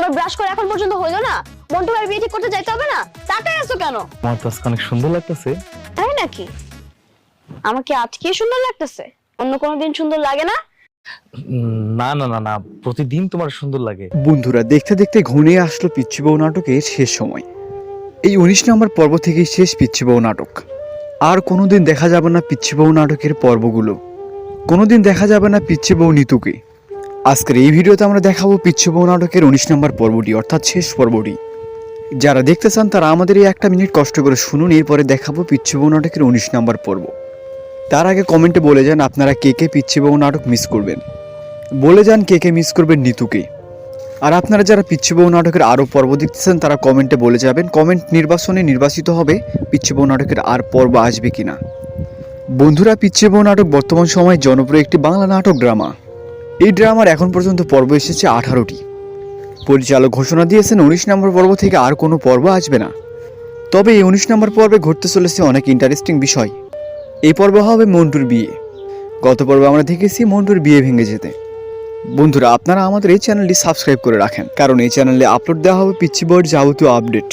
তোমার ব্রাশ করে এখন পর্যন্ত হইলো না? মন্টু ভাইয়ের বিয়ে ঠিক করতে যাইতে হবে না? তাকাই আছো কেন? আমার তো আজকে অনেক সুন্দর লাগতেছে। তাই নাকি? আমাকে আজকে সুন্দর লাগতেছে, অন্য কোনো দিন সুন্দর লাগে না? না না না না, প্রতিদিন তোমার সুন্দর লাগে। বন্ধুরা, দেখতে দেখতে ঘনিয়ে আসলো পিচ্চি বউ নাটকের শেষ সময়। এই 19 নম্বর পর্ব থেকেই শেষ পিচ্চি বউ নাটক। আর কোনোদিন দেখা যাবে না পিচ্চি বউ নাটকের পর্বগুলো, কোনোদিন দেখা যাবে না পিচ্চি বউ নিতুকে। আজকের এই ভিডিওতে আমরা দেখাবো পিচ্চি বউ নাটকের 19 নম্বর পর্বটি, অর্থাৎ শেষ পর্বটি। যারা দেখতে চান তারা আমাদের এই একটা মিনিট কষ্ট করে শুনুন, এরপরে দেখাবো পিচ্চি বউ নাটকের 19 নম্বর পর্ব। তার আগে কমেন্টে বলে যান আপনারা কে কে পিচ্চি বউ নাটক মিস করবেন, বলে যান কে কে মিস করবেন নিতুকে। আর আপনারা যারা পিচ্চি বউ নাটকের আরও পর্ব দেখতেছেন তারা কমেন্টে বলে যাবেন কমেন্ট নির্বাচনে নির্বাচিত হবে পিচ্চি বউ নাটকের আর পর্ব আসবে কিনা। বন্ধুরা, পিচ্চি বউ নাটক বর্তমান সময়ে জনপ্রিয় একটি বাংলা নাটক ড্রামা। এই ড্রামার এখন পর্যন্ত পর্ব এসেছে 18টি। পরিচালক ঘোষণা দিয়েছেন 19 নম্বর পর্ব থেকে আর কোনো পর্ব আসবে না। তবে এই 19 নম্বর পর্বে ঘটতে চলেছে অনেক ইন্টারেস্টিং বিষয়। এই পর্ব হবে মন্টুর বিয়ে। গত পর্বে আমরা দেখেছি মন্টুর বিয়ে ভেঙে যেতে। বন্ধুরা, আপনারা আমাদের এই চ্যানেলটি সাবস্ক্রাইব করে রাখেন, কারণ এই চ্যানেলে আপলোড দেওয়া হবে পিচ্চি বউয়ের যাবতীয় আপডেট।